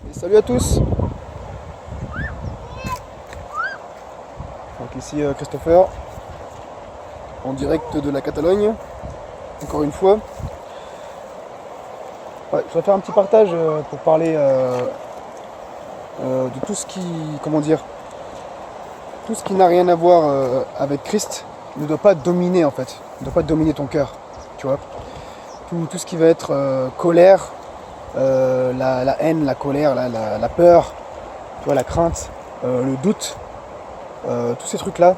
Et salut à tous. Donc ici Christopher, en direct de la Catalogne, encore une fois. Ouais, je vais faire un petit partage pour parler de tout ce qui, comment dire, tout ce qui n'a rien à voir avec Christ ne doit pas dominer en fait, ne doit pas dominer ton cœur, tu vois. Tout ce qui va être colère, la haine, la colère, la peur, tu vois, la crainte, le doute, tous ces trucs-là,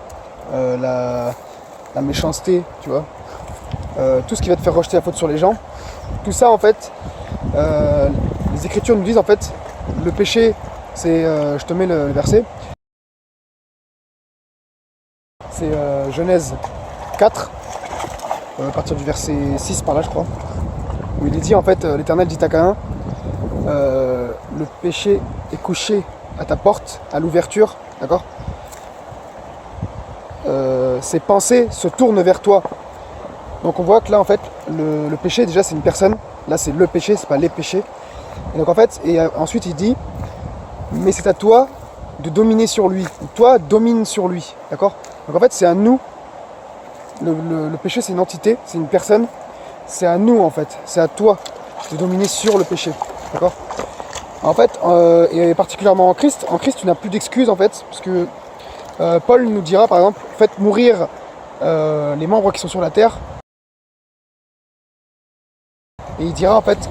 la méchanceté, tu vois, tout ce qui va te faire rejeter la faute sur les gens, tout ça en fait, les Écritures nous disent en fait, le péché, c'est, je te mets le verset, c'est Genèse 4, à partir du verset 6 par là je crois, où il est dit en fait, l'Éternel dit à Caïn, le péché est couché à ta porte, à l'ouverture, d'accord, ses pensées se tournent vers toi. Donc on voit que là en fait le péché déjà c'est une personne, là c'est le péché, c'est pas les péchés. Et donc en fait, ensuite il dit, mais c'est à toi de dominer sur lui, toi domine sur lui, d'accord. Donc en fait c'est à nous, le péché c'est une entité, c'est une personne, c'est à nous en fait, c'est à toi de dominer sur le péché, d'accord. En fait, et particulièrement en Christ tu n'as plus d'excuses en fait, parce que Paul nous dira par exemple, faites mourir les membres qui sont sur la terre, et il dira en fait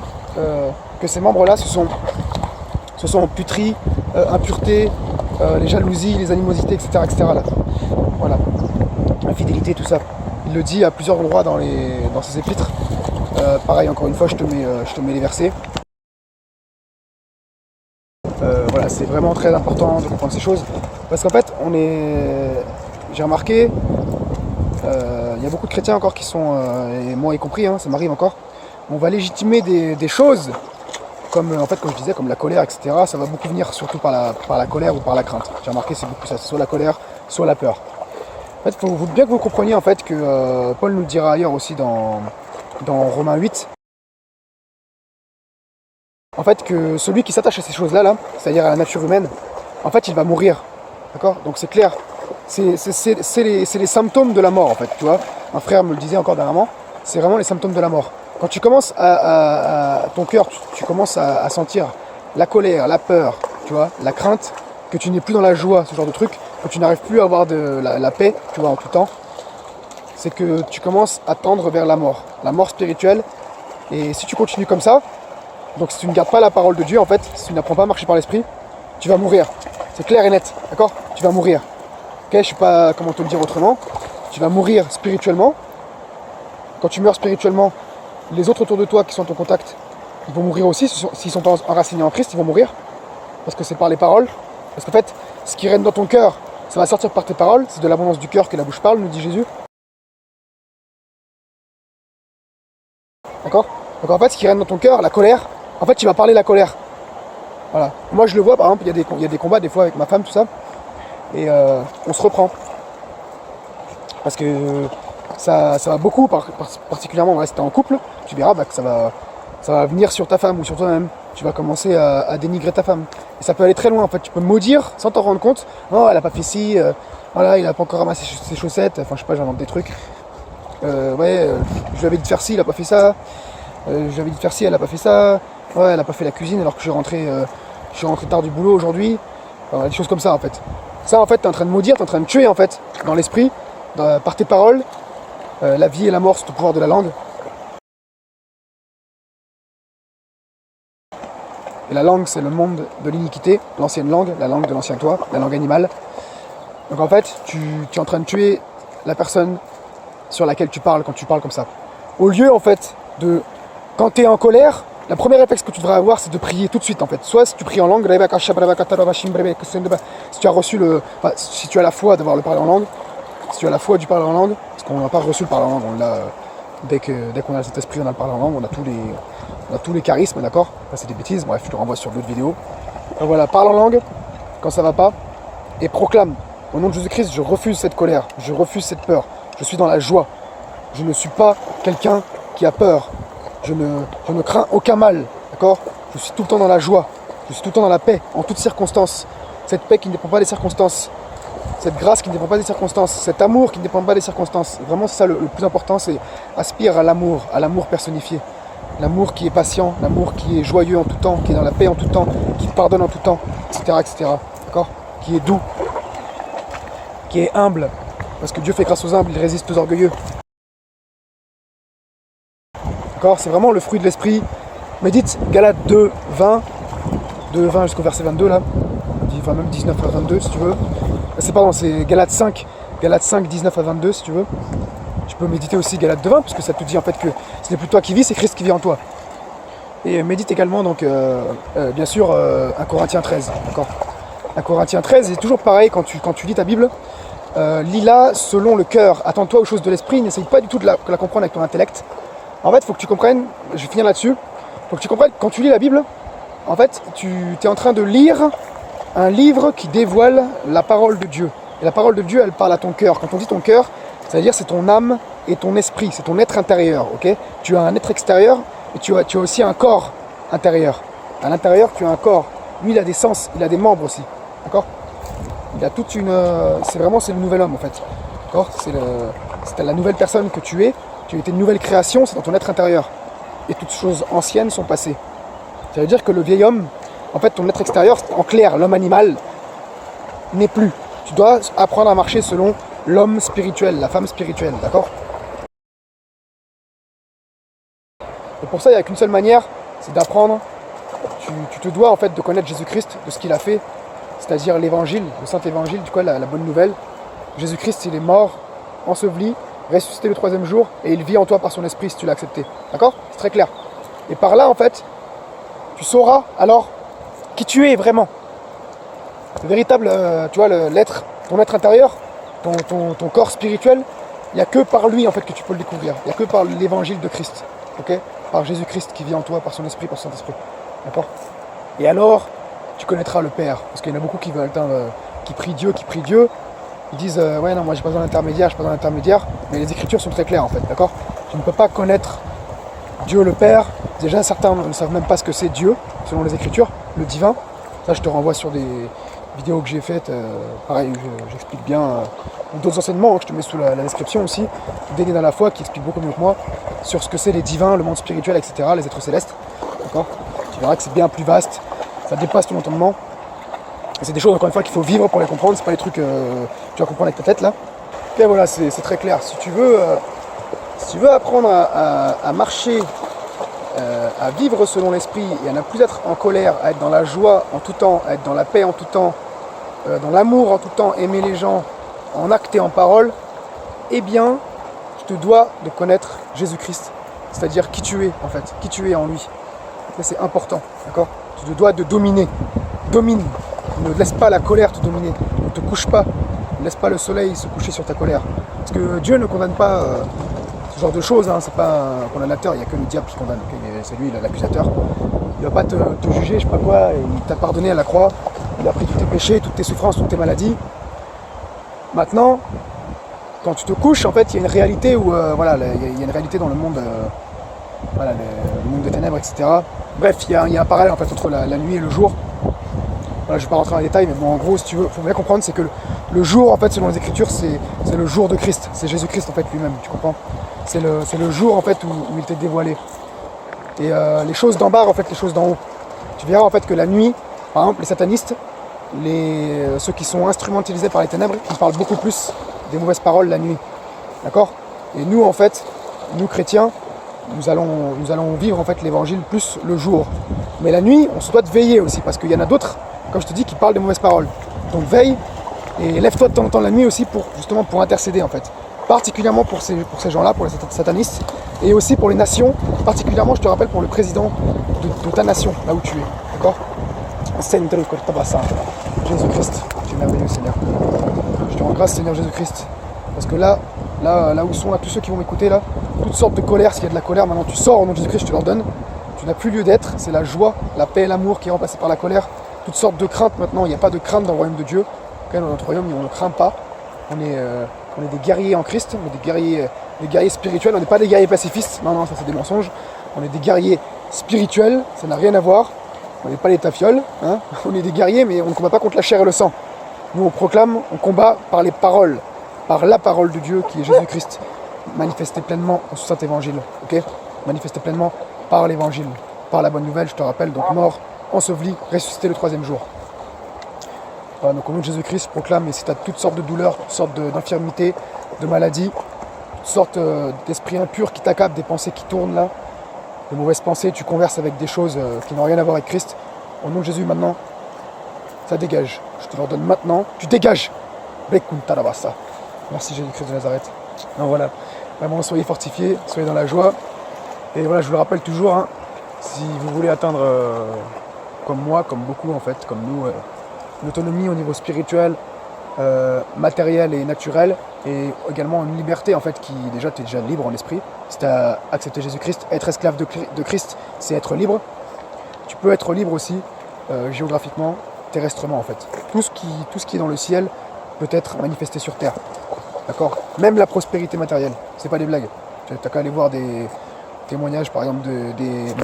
que ces membres-là ce sont puteries, impuretés, les jalousies, les animosités, etc. etc. Là. Voilà, infidélité, tout ça. Il le dit à plusieurs endroits dans ses épîtres. Pareil, encore une fois, je te mets les versets. Voilà, c'est vraiment très important de comprendre ces choses. Parce qu'en fait, j'ai remarqué, il y a beaucoup de chrétiens encore qui sont, et moi y compris, hein, ça m'arrive encore, on va légitimer des choses, comme en fait, comme je disais, comme la colère, etc. Ça va beaucoup venir surtout par la colère ou par la crainte. J'ai remarqué c'est beaucoup ça, soit la colère, soit la peur. En fait, il faut bien que vous compreniez en fait que Paul nous le dira ailleurs aussi dans Romains 8. En fait, que celui qui s'attache à ces choses-là, c'est-à-dire à la nature humaine, en fait, il va mourir. D'accord? Donc c'est clair. C'est les symptômes de la mort, en fait, tu vois. Un frère me le disait encore dernièrement, c'est vraiment les symptômes de la mort. Quand tu commences ton cœur, tu commences à sentir la colère, la peur, tu vois, la crainte, que tu n'es plus dans la joie, ce genre de truc, que tu n'arrives plus à avoir la paix, tu vois, en tout temps, c'est que tu commences à tendre vers la mort spirituelle. Et si tu continues comme ça, donc si tu ne gardes pas la parole de Dieu, en fait, si tu n'apprends pas à marcher par l'esprit, tu vas mourir. C'est clair et net, d'accord? Tu vas mourir. Ok, je sais pas comment te le dire autrement. Tu vas mourir spirituellement. Quand tu meurs spirituellement, les autres autour de toi qui sont en contact, ils vont mourir aussi. S'ils sont enracinés en Christ, ils vont mourir. Parce que c'est par les paroles. Parce qu'en fait, ce qui règne dans ton cœur, ça va sortir par tes paroles. C'est de l'abondance du cœur que la bouche parle, nous dit Jésus. D'accord? Donc en fait, ce qui règne dans ton cœur, la colère, en fait, tu vas parler la colère. Voilà. Moi, je le vois, par exemple, il y a des combats des fois avec ma femme, tout ça. Et on se reprend. Parce que ça va beaucoup, particulièrement voilà, si t'es en couple, tu verras que ça va venir sur ta femme ou sur toi-même. Tu vas commencer à dénigrer ta femme. Et ça peut aller très loin en fait. Tu peux maudire sans t'en rendre compte. Non, elle a pas fait ci, voilà, il a pas encore ramassé ses chaussettes. Enfin, je sais pas, j'invente des trucs. Je lui avais dit de faire ci, il a pas fait ça. Je lui avais dit de faire ci, elle a pas fait ça. Ouais, elle a pas fait la cuisine alors que je suis rentré tard du boulot aujourd'hui. Des choses comme ça en fait. Ça en fait, t'es en train de maudire, t'es en train de tuer en fait, dans l'esprit, par tes paroles. La vie et la mort sont au pouvoir de la langue. Et la langue, c'est le monde de l'iniquité, l'ancienne langue, la langue de l'ancien toi, la langue animale. Donc en fait, tu es en train de tuer la personne sur laquelle tu parles quand tu parles comme ça. Au lieu en fait quand tu es en colère, la première réflexe que tu devrais avoir, c'est de prier tout de suite en fait. Soit si tu pries en langue, si tu as reçu si tu as la foi d'avoir le parler en langue, si tu as la foi du parler en langue, parce qu'on n'a pas reçu le parler en langue, on l'a dès qu'on a cet esprit, on a le parler en langue, on a tous les charismes, d'accord. Enfin, c'est des bêtises, bref, je te renvoie sur d'autres vidéos. Donc voilà, parle en langue quand ça va pas et proclame. Au nom de Jésus-Christ, je refuse cette colère, je refuse cette peur. Je suis dans la joie. Je ne suis pas quelqu'un qui a peur. Je ne crains aucun mal, d'accord. Je suis tout le temps dans la joie. Je suis tout le temps dans la paix, en toutes circonstances. Cette paix qui ne dépend pas des circonstances. Cette grâce qui ne dépend pas des circonstances. Cet amour qui ne dépend pas des circonstances. Vraiment, c'est ça le plus important, c'est aspire à l'amour personnifié. L'amour qui est patient, l'amour qui est joyeux en tout temps, qui est dans la paix en tout temps, qui pardonne en tout temps, etc. etc. D'accord ? Qui est doux, qui est humble. Parce que Dieu fait grâce aux humbles, il résiste aux orgueilleux. D'accord ? C'est vraiment le fruit de l'esprit. Médite Galates 2, 20, 20 jusqu'au verset 22 là. Enfin même 19 à 22 si tu veux. C'est Galates 5, 19 à 22 si tu veux. Tu peux méditer aussi Galates 2, 20 parce que ça te dit en fait que ce n'est plus toi qui vis, c'est Christ qui vit en toi. Et médite également donc bien sûr 1 Corinthiens 13. D'accord ? 1 Corinthiens 13, c'est toujours pareil quand tu lis ta Bible. Lis-la selon le cœur. Attends-toi aux choses de l'esprit, n'essaye pas du tout de la comprendre avec ton intellect. En fait, il faut que tu comprennes, je vais finir là-dessus, il faut que tu comprennes, quand tu lis la Bible, en fait, tu es en train de lire un livre qui dévoile la parole de Dieu. Et la parole de Dieu, elle parle à ton cœur. Quand on dit ton cœur, c'est-à-dire c'est ton âme et ton esprit, c'est ton être intérieur, ok ? Tu as un être extérieur et tu as aussi un corps intérieur. À l'intérieur, tu as un corps. Lui, il a des sens, il a des membres aussi, d'accord ? Il a toute une... c'est le nouvel homme, en fait. D'accord ? C'est la nouvelle personne que tu es. Tu as été une nouvelle création, c'est dans ton être intérieur. Et toutes choses anciennes sont passées. Ça veut dire que le vieil homme, en fait, ton être extérieur, en clair, l'homme animal, n'est plus. Tu dois apprendre à marcher selon l'homme spirituel, la femme spirituelle, d'accord ? Et pour ça, il n'y a qu'une seule manière, c'est d'apprendre. Tu te dois, en fait, de connaître Jésus-Christ, de ce qu'il a fait, c'est-à-dire l'évangile, le Saint-Évangile, du coup, la bonne nouvelle. Jésus-Christ, il est mort, enseveli, ressuscité le 3e jour, et il vit en toi par son esprit si tu l'as accepté. D'accord ? C'est très clair. Et par là, en fait, tu sauras alors qui tu es vraiment. Le véritable, tu vois, l'être, ton être intérieur, ton corps spirituel, il n'y a que par lui, en fait, que tu peux le découvrir. Il n'y a que par l'évangile de Christ. Ok ? Par Jésus-Christ qui vit en toi, par son esprit, par son Saint-Esprit. D'accord ? Et alors, tu connaîtras le Père. Parce qu'il y en a beaucoup qui veulent, qui prient Dieu. Ils disent, ouais, non, moi j'ai pas besoin d'intermédiaire, mais les Écritures sont très claires, en fait, d'accord ? Tu ne peux pas connaître Dieu le Père. Déjà, certains ne savent même pas ce que c'est Dieu, selon les Écritures, le divin. Ça, je te renvoie sur des vidéos que j'ai faites. Pareil, j'explique bien d'autres enseignements que je te mets sous la description aussi. Déné dans la foi, qui explique beaucoup mieux que moi sur ce que c'est les divins, le monde spirituel, etc., les êtres célestes. D'accord ? Tu verras que c'est bien plus vaste, ça dépasse ton entendement. Et c'est des choses, encore une fois, qu'il faut vivre pour les comprendre. C'est pas les trucs que tu vas comprendre avec ta tête là. Et voilà, c'est très clair. Si tu veux apprendre à marcher, à vivre selon l'esprit et à ne plus être en colère, à être dans la joie en tout temps, à être dans la paix en tout temps, dans l'amour en tout temps, aimer les gens en acte et en parole, eh bien, tu te dois de connaître Jésus-Christ. C'est-à-dire qui tu es en fait, qui tu es en lui. Et c'est important, d'accord ? Tu te dois de dominer. Domine. Ne laisse pas la colère te dominer. Ne te couche pas. Ne laisse pas le soleil se coucher sur ta colère. Parce que Dieu ne condamne pas ce genre de choses. Hein. C'est pas un condamnateur. Il n'y a que le diable qui condamne. Okay, c'est lui l'accusateur. Il ne va pas te juger, je sais pas quoi. Il t'a pardonné à la croix. Il a pris tous tes péchés, toutes tes souffrances, toutes tes maladies. Maintenant, quand tu te couches, en fait, il y a une réalité où, il y a une réalité dans le monde, le monde des ténèbres, etc. Bref, il y a un parallèle en fait entre la nuit et le jour. Voilà, je ne vais pas rentrer dans les détails, mais bon, en gros, si tu veux, il faut bien comprendre, c'est que le jour, en fait, selon les Écritures, c'est le jour de Christ. C'est Jésus-Christ, en fait, lui-même, tu comprends ? C'est le jour, en fait, où il t'est dévoilé. Et les choses d'en bas, en fait, les choses d'en haut. Tu verras, en fait, que la nuit, par exemple, les satanistes, ceux qui sont instrumentalisés par les ténèbres, ils parlent beaucoup plus des mauvaises paroles la nuit. D'accord ? Et nous, en fait, nous chrétiens, nous allons vivre en fait l'évangile plus le jour. Mais la nuit, on se doit de veiller aussi, parce qu'il y en a d'autres, comme je te dis, qui parlent des mauvaises paroles. Donc veille et lève-toi de temps en temps la nuit aussi pour intercéder en fait. Particulièrement pour ces gens-là, pour les satanistes, et aussi pour les nations, particulièrement, je te rappelle, pour le président de ta nation, là où tu es. D'accord ? Jésus-Christ, tu es merveilleux Seigneur. Je te rends grâce Seigneur Jésus-Christ. Parce que là où sont là tous ceux qui vont m'écouter là, toutes sortes de colère, s'il y a de la colère, maintenant tu sors au nom de Jésus-Christ, je te l'ordonne. Tu n'as plus lieu d'être, c'est la joie, la paix et l'amour qui est remplacé par la colère. Toutes sortes de craintes maintenant, il n'y a pas de crainte dans le royaume de Dieu. Dans notre royaume, on ne craint pas. On est des guerriers en Christ, on est des guerriers spirituels, on n'est pas des guerriers pacifistes, non, ça c'est des mensonges. On est des guerriers spirituels, ça n'a rien à voir. On n'est pas les tafioles, hein. On est des guerriers, mais on ne combat pas contre la chair et le sang. Nous, on proclame, on combat par les paroles, par la parole de Dieu qui est Jésus-Christ, manifesté pleinement au Saint-Évangile, ok? Manifesté pleinement par l'Évangile, par la bonne nouvelle, je te rappelle, donc mort, enseveli, ressuscité le 3e jour. Voilà, donc au nom de Jésus-Christ, je proclame, et si tu as toutes sortes de douleurs, toutes sortes d'infirmités, de maladies, toutes sortes d'esprits impurs qui t'accablent, des pensées qui tournent là, de mauvaises pensées, tu converses avec des choses qui n'ont rien à voir avec Christ, au nom de Jésus maintenant, ça dégage. Je te l'ordonne maintenant, tu dégages. Merci Jésus-Christ de Nazareth. Donc voilà, vraiment soyez fortifiés, soyez dans la joie. Et voilà, je vous le rappelle toujours, hein, si vous voulez atteindre, comme moi, comme beaucoup en fait, comme nous, une autonomie au niveau spirituel, matériel et naturel, et également une liberté en fait qui déjà tu es déjà libre en esprit. Si tu as accepté Jésus-Christ, être esclave de Christ, c'est être libre. Tu peux être libre aussi géographiquement, terrestrement en fait. Tout ce qui est dans le ciel peut être manifesté sur terre. D'accord? Même la prospérité matérielle, c'est pas des blagues. Tu n'as qu'à aller voir des témoignages par exemple des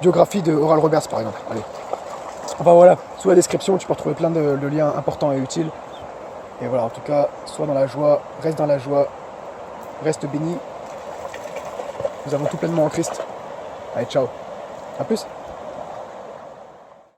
biographies de Oral Roberts par exemple. Allez. Enfin voilà, sous la description tu peux retrouver plein de liens importants et utiles. Et voilà, en tout cas, sois dans la joie, reste dans la joie, reste béni. Nous avons tout pleinement en Christ. Allez, ciao. À plus.